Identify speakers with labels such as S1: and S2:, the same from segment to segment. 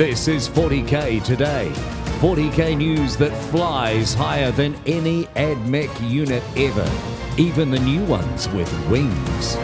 S1: This is 40K Today. 40K news that flies higher than any AdMech unit ever, even the new ones with wings.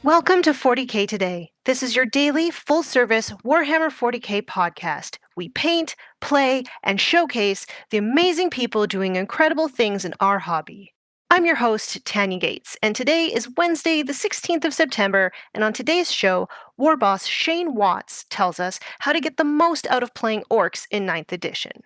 S2: Welcome to 40K Today. This is your daily, full-service Warhammer 40K podcast. We paint, play, and showcase the amazing people doing incredible things in our hobby. I'm your host, Tanya Gates, and today is Wednesday, the 16th of September, and on today's show, War Boss Shane Watts tells us how to get the most out of playing Orks in 9th edition.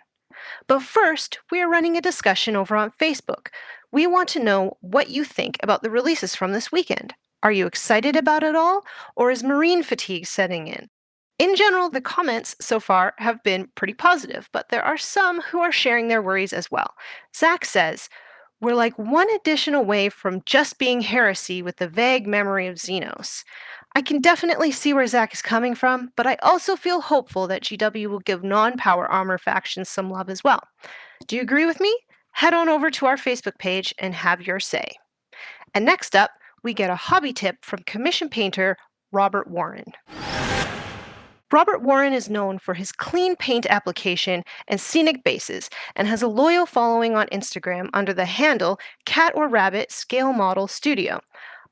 S2: But first, we are running a discussion over on Facebook. We want to know what you think about the releases from this weekend. Are you excited about it all, or is marine fatigue setting in? In general, the comments so far have been pretty positive, but there are some who are sharing their worries as well. Zach says, "We're like one edition away from just being heresy with the vague memory of Xenos." I can definitely see where Zach is coming from, but I also feel hopeful that GW will give non-power armor factions some love as well. Do you agree with me? Head on over to our Facebook page and have your say. And next up, we get a hobby tip from commission painter Robert Warren. Robert Warren is known for his clean paint application and scenic bases and has a loyal following on Instagram under the handle Catorrabbit Scalemodel Studio.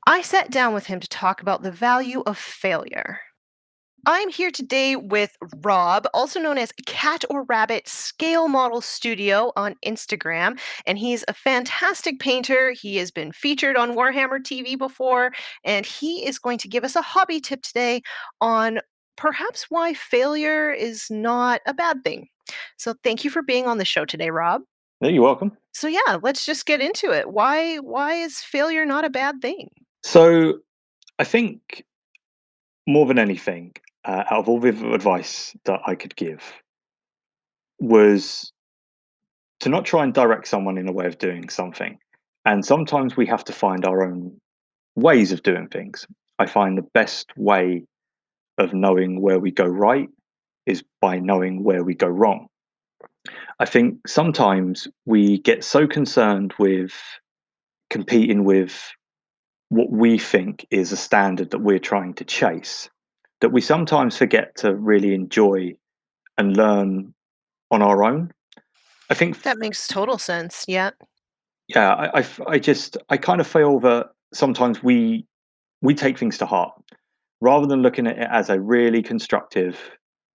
S2: I sat down with him to talk about the value of failure. I'm here today with Rob, also known as Catorrabbit Scalemodel Studio on Instagram, and he's a fantastic painter. He has been featured on Warhammer TV before, and he is going to give us a hobby tip today on perhaps why failure is not a bad thing. So thank you for being on the show today, Rob.
S3: No, you're welcome.
S2: So yeah, let's just get into it. Why is failure not a bad thing?
S3: So I think more than anything, out of all the advice that I could give, was to not try and direct someone in a way of doing something. And sometimes we have to find our own ways of doing things. I find the best way of knowing where we go right is by knowing where we go wrong. I think sometimes we get so concerned with competing with what we think is a standard that we're trying to chase that we sometimes forget to really enjoy and learn on our own. I think
S2: That makes total sense. Yeah.
S3: yeah, I kind of feel that sometimes we take things to heart rather than looking at it as a really constructive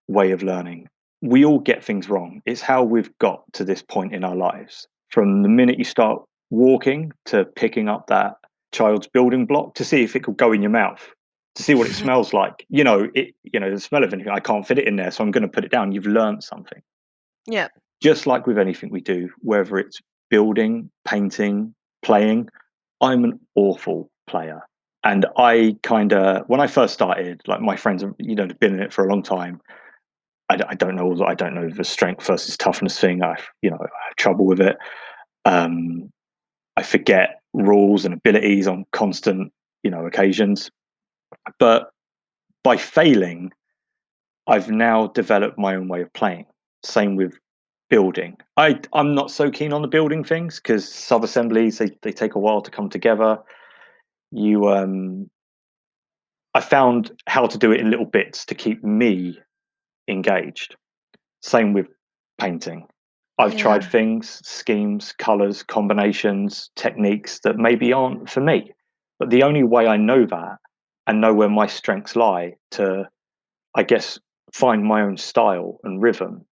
S3: way of learning. We all get things wrong. It's how we've got to this point in our lives. From the minute you start walking to picking up that child's building block to see if it could go in your mouth, to see what it smells like. The smell of anything, I can't fit it in there, so I'm going to put it down. You've learned something.
S2: Yeah.
S3: Just like with anything we do, whether it's building, painting, playing, I'm an awful player. And I when I first started, like my friends, have been in it for a long time. I don't know the strength versus toughness thing. I have trouble with it. I forget rules and abilities on constant, occasions. But by failing, I've now developed my own way of playing. Same with building. I'm not so keen on the building things because sub-assemblies, they take a while to come together. I found how to do it in little bits to keep me engaged. Same with painting. I've tried things, schemes, colors, combinations, techniques that maybe aren't for me. But the only way I know that and know where my strengths lie to, I guess, find my own style and rhythm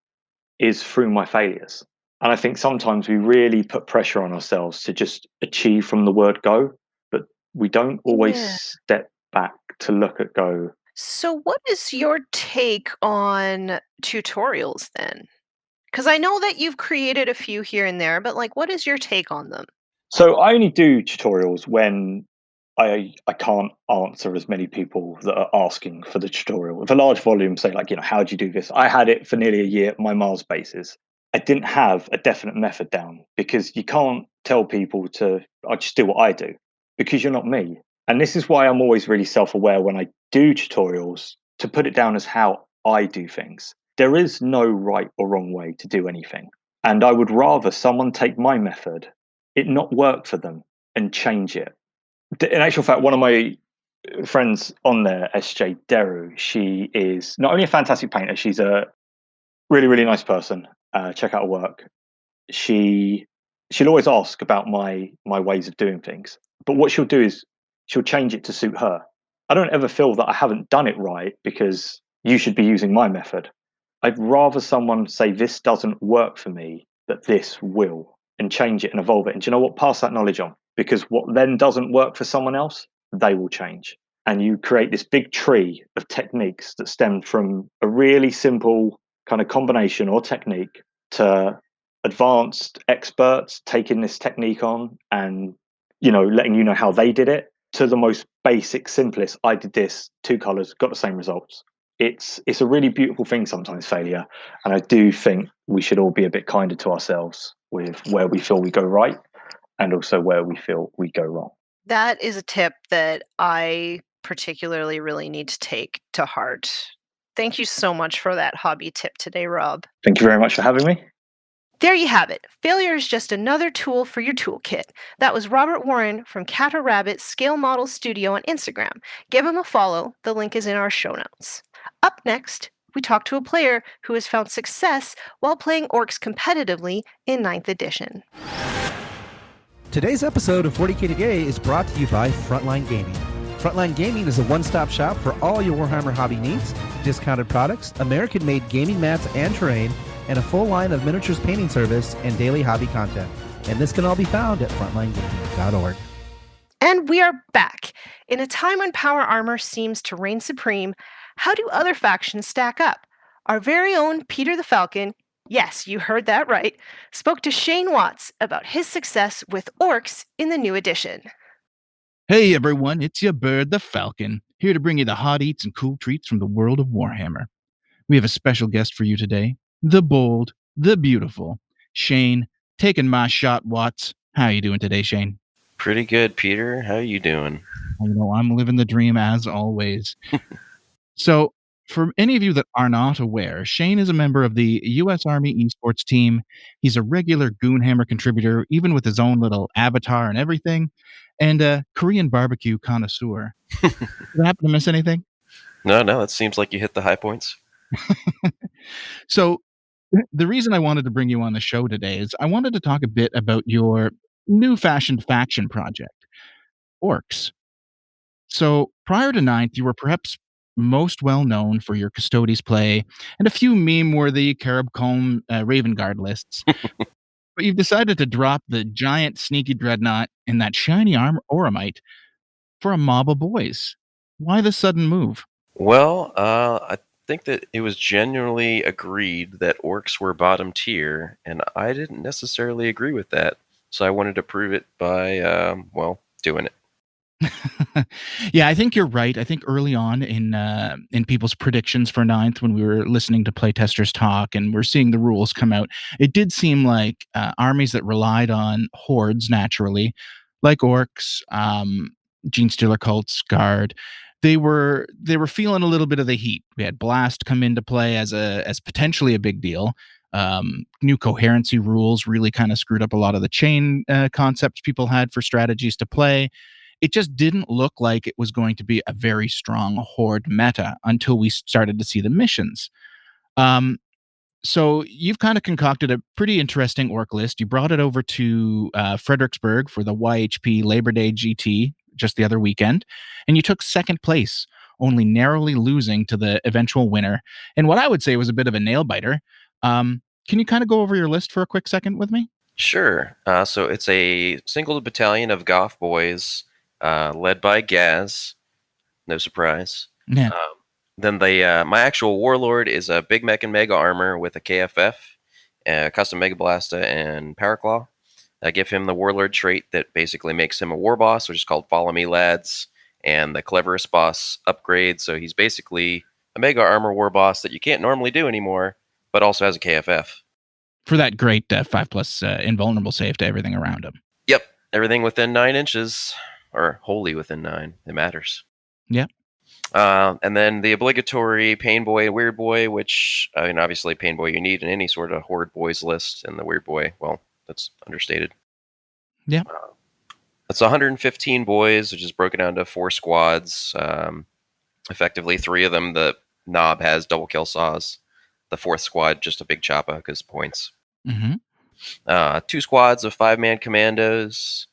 S3: is through my failures. And I think sometimes we really put pressure on ourselves to just achieve from the word go, but we don't always step back to look at go.
S2: So what is your take on tutorials then? Because I know that you've created a few here and there, but what is your take on them?
S3: So I only do tutorials when I can't answer as many people that are asking for the tutorial. If a large volume say how do you do this? I had it for nearly a year, my Mars bases. I didn't have a definite method down because you can't tell people I just do what I do because you're not me. And this is why I'm always really self-aware when I do tutorials to put it down as how I do things. There is no right or wrong way to do anything. And I would rather someone take my method, it not work for them, and change it. In actual fact, one of my friends on there, SJ Deru. She is not only a fantastic painter, she's a really, really nice person. Check out her work. She'll always ask about my ways of doing things, but what she'll do is she'll change it to suit her. I don't ever feel that I haven't done it right because you should be using my method. I'd rather someone say this doesn't work for me, that this will, and change it and evolve it. And do you know what? Pass that knowledge on, because what then doesn't work for someone else, they will change. And you create this big tree of techniques that stemmed from a really simple kind of combination or technique to advanced experts taking this technique on and letting you know how they did it, to the most basic, simplest, I did this, two colors, got the same results. It's a really beautiful thing sometimes, failure. And I do think we should all be a bit kinder to ourselves with where we feel we go right and also where we feel we go wrong.
S2: That is a tip that I particularly really need to take to heart. Thank you so much for that hobby tip today, Rob.
S3: Thank you very much for having me.
S2: There you have it. Failure is just another tool for your toolkit. That was Robert Warren from Catorrabbit Scalemodel Studio on Instagram. Give him a follow. The link is in our show notes. Up next, we talk to a player who has found success while playing Orks competitively in 9th edition.
S4: Today's episode of 40K Today is brought to you by Frontline Gaming. Frontline Gaming is a one-stop shop for all your Warhammer hobby needs, discounted products, American-made gaming mats and terrain, and a full line of miniatures painting service and daily hobby content. And this can all be found at frontlinegaming.org.
S2: And we are back. In a time when power armor seems to reign supreme, how do other factions stack up? Our very own Peter the Falcon, yes, you heard that right, spoke to Shane Watts about his success with Orks in the new edition.
S5: Hey everyone, it's your bird, the Falcon, here to bring you the hot eats and cool treats from the world of Warhammer. We have a special guest for you today, the bold, the beautiful, Shane, taking my shot, Watts. How you doing today, Shane?
S6: Pretty good, Peter. How you doing?
S5: I'm living the dream as always. So, for any of you that are not aware, Shane is a member of the U.S. Army esports team. He's a regular Goonhammer contributor, even with his own little avatar and everything, and a Korean barbecue connoisseur. Did I happen to miss anything?
S6: No, it seems like you hit the high points.
S5: So, the reason I wanted to bring you on the show today is I wanted to talk a bit about your new-fashioned faction project, Orks. So, prior to 9th, you were perhaps most well known for your Custodes play and a few meme-worthy Carib-Combe Raven Guard lists. But you've decided to drop the giant sneaky dreadnought and that shiny Oramite for a mob of boys. Why the sudden move?
S6: Well, I think that it was generally agreed that Orks were bottom tier, and I didn't necessarily agree with that. So I wanted to prove it by, doing it.
S5: Yeah, I think you're right. I think early on in people's predictions for 9th, when we were listening to playtesters talk and we're seeing the rules come out, it did seem like armies that relied on hordes naturally, like Orks, Genestealer cults, Guard, they were feeling a little bit of the heat. We had Blast come into play as potentially a big deal. New coherency rules really kind of screwed up a lot of the chain concepts people had for strategies to play. It just didn't look like it was going to be a very strong horde meta until we started to see the missions. So you've kind of concocted a pretty interesting orc list. You brought it over to Fredericksburg for the YHP Labor Day GT just the other weekend, and you took second place, only narrowly losing to the eventual winner. And what I would say was a bit of a nail biter. Can you kind of go over your list for a quick second with me?
S6: Sure. So it's a single battalion of Goth boys, led by Gaz. No surprise.
S5: Yeah.
S6: Then my actual warlord is a Big Mech and Mega Armor with a KFF, Custom Mega Blasta, and Power Claw. I give him the warlord trait that basically makes him a war boss, which is called Follow Me Lads, and the cleverest boss upgrade. So he's basically a Mega Armor war boss that you can't normally do anymore, but also has a KFF.
S5: For that great 5+ invulnerable save to everything around him.
S6: Yep. Everything within 9 inches, or wholly within 9. It matters.
S5: Yeah.
S6: And then the obligatory Pain Boy and Weird Boy, which, obviously Pain Boy you need in any sort of Horde Boys list, and the Weird Boy, well, that's understated.
S5: Yeah.
S6: It's 115 boys, which is broken down to 4 squads. Effectively, 3 of them, the Knob has double kill saws. The 4th squad, just a big choppa because points.
S5: Mm-hmm.
S6: 2 squads of 5-man commandos,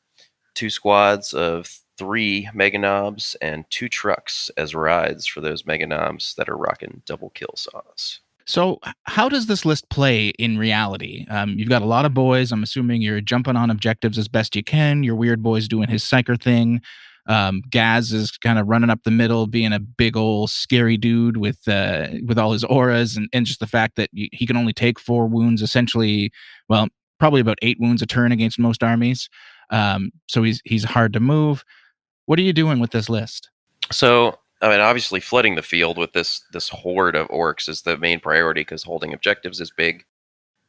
S6: 2 squads of 3 Mega Knobs, and 2 trucks as rides for those Mega Knobs that are rocking double kill saws.
S5: So how does this list play in reality? You've got a lot of boys. I'm assuming you're jumping on objectives as best you can. Your weird boy's doing his psyker thing. Gaz is kind of running up the middle, being a big old scary dude with all his auras and just the fact that he can only take 4 wounds, essentially, well, probably about 8 wounds a turn against most armies. So he's hard to move. What are you doing with this list?
S6: So, I mean, obviously flooding the field with this horde of orcs is the main priority because holding objectives is big.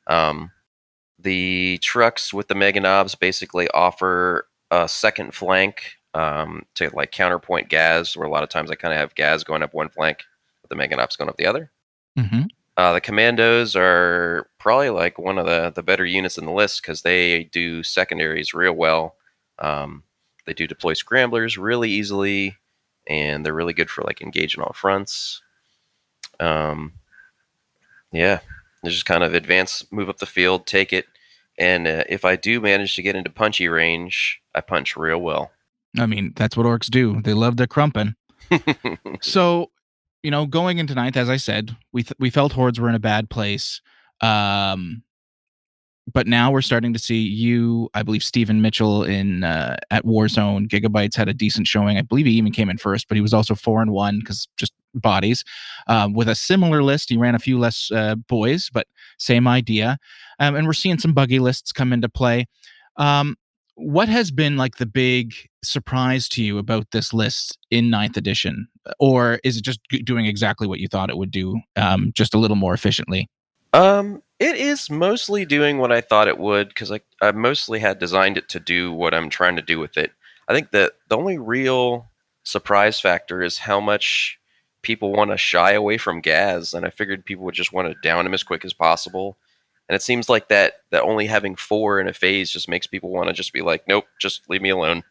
S6: The trucks with the Mega Knobs basically offer a second flank to like counterpoint Gaz, where a lot of times I kind of have Gaz going up one flank, with the Mega Knobs going up the other.
S5: Mm-hmm.
S6: The Commandos are probably like one of the better units in the list because they do secondaries real well. They do deploy scramblers really easily, and they're really good for like engaging all fronts. Yeah, they just kind of advance, move up the field, take it, and if I do manage to get into punchy range, I punch real well.
S5: I mean, that's what orcs do. They love their crumping. So, going into 9th, as I said, we felt hordes were in a bad place. But now we're starting to see you, I believe Stephen Mitchell at Warzone. Gigabytes had a decent showing. I believe he even came in first, but he was also 4-1 because just bodies. With a similar list, he ran a few less boys, but same idea. And we're seeing some buggy lists come into play. What has been like the big surprise to you about this list in 9th edition? Or is it just doing exactly what you thought it would do, just a little more efficiently?
S6: It is mostly doing what I thought it would because I mostly had designed it to do what I'm trying to do with it. I think that the only real surprise factor is how much people want to shy away from Gaz, and I figured people would just want to down him as quick as possible. And it seems like that only having 4 in a phase just makes people want to just be like, nope, just leave me alone.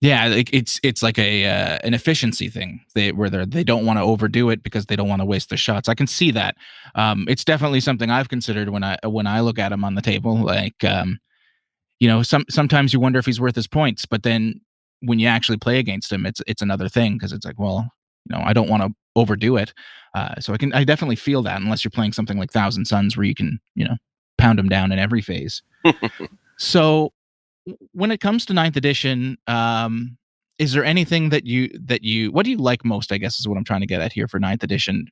S5: Yeah, it's like an efficiency thing. They don't want to overdo it because they don't want to waste their shots. I can see that. It's definitely something I've considered when I look at him on the table. Like, sometimes you wonder if he's worth his points, but then when you actually play against him, it's another thing because it's like, well, I don't want to overdo it. So I definitely feel that unless you're playing something like Thousand Suns where you can pound him down in every phase. So when it comes to 9th edition, is there anything that you what do you like most, I guess is what I'm trying to get at here for 9th edition,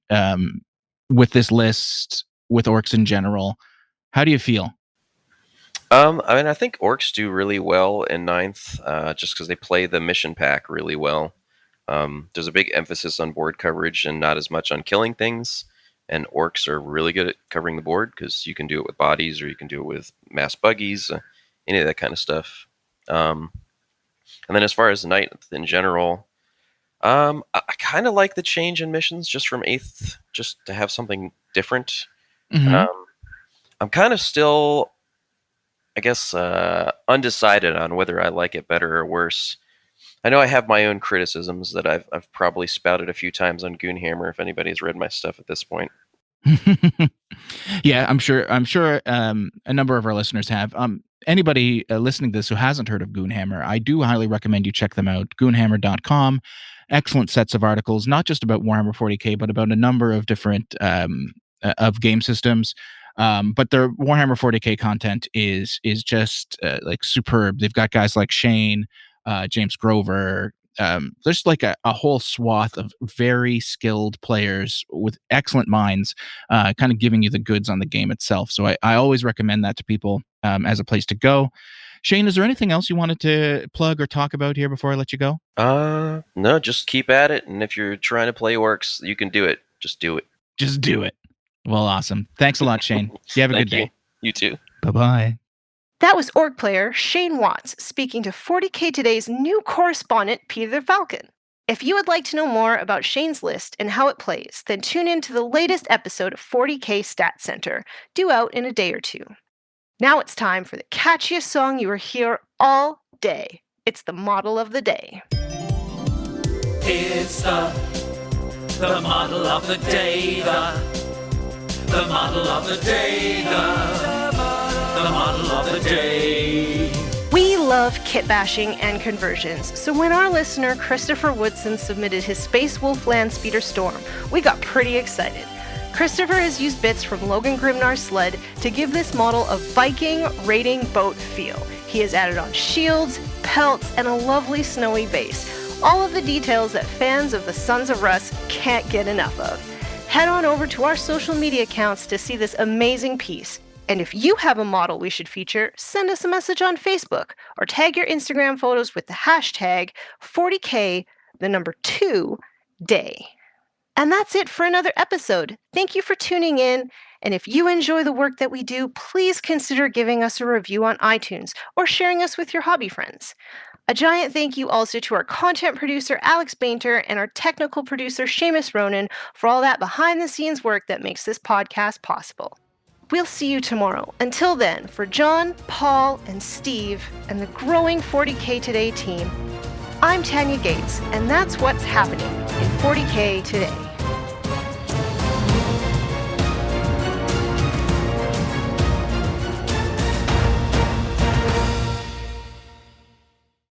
S5: with this list, with orcs in general? How do you feel?
S6: I mean, I think orcs do really well in 9th, just because they play the mission pack really well. There's a big emphasis on board coverage and not as much on killing things. And orcs are really good at covering the board because you can do it with bodies or you can do it with mass buggies, any of that kind of stuff. And then as far as 9th in general, I kind of like the change in missions just from 8th, just to have something different.
S5: Mm-hmm.
S6: I'm kind of still, I guess, undecided on whether I like it better or worse. I know I have my own criticisms that I've probably spouted a few times on Goonhammer if anybody's read my stuff at this point.
S5: Yeah, I'm sure a number of our listeners have. Anybody listening to this who hasn't heard of Goonhammer, I do highly recommend you check them out. Goonhammer.com. Excellent sets of articles, not just about Warhammer 40K, but about a number of different of game systems. But their Warhammer 40K content is just like superb. They've got guys like Shane, James Grover. There's like a whole swath of very skilled players with excellent minds, kind of giving you the goods on the game itself. So I always recommend that to people as a place to go. Shane, is there anything else you wanted to plug or talk about here before I let you go?
S6: No, just keep at it. And if you're trying to play Orks, you can do it. Just do it.
S5: Just do it. Well, awesome. Thanks a lot, Shane. You have a good day.
S6: You too.
S5: Bye-bye.
S2: That was orc player Shane Watts speaking to 40K Today's new correspondent, Peter the Falcon. If you would like to know more about Shane's list and how it plays, then tune in to the latest episode of 40K Stat Center, due out in a day or two. Now it's time for the catchiest song you will hear all day. it's the model of the day.
S7: It's the model of the day, the model of the day, the model of the day.
S2: We love kit bashing and conversions, so when our listener Christopher Woodson submitted his Space Wolf Land Speeder Storm, we got pretty excited. Christopher has used bits from Logan Grimnar's sled to give this model a Viking raiding boat feel. He has added on shields, pelts, and a lovely snowy base. All of the details that fans of the Sons of Russ can't get enough of. Head on over to our social media accounts to see this amazing piece. And if you have a model we should feature, send us a message on Facebook or tag your Instagram photos with the hashtag 40K, the number 2, day. And that's it for another episode. Thank you for tuning in. And if you enjoy the work that we do, please consider giving us a review on iTunes or sharing us with your hobby friends. A giant thank you also to our content producer, Alex Bainter, and our technical producer, Seamus Ronan, for all that behind-the-scenes work that makes this podcast possible. We'll see you tomorrow. Until then, for John, Paul, and Steve, and the growing 40K Today team, I'm Tanya Gates, and that's what's happening in 40K Today.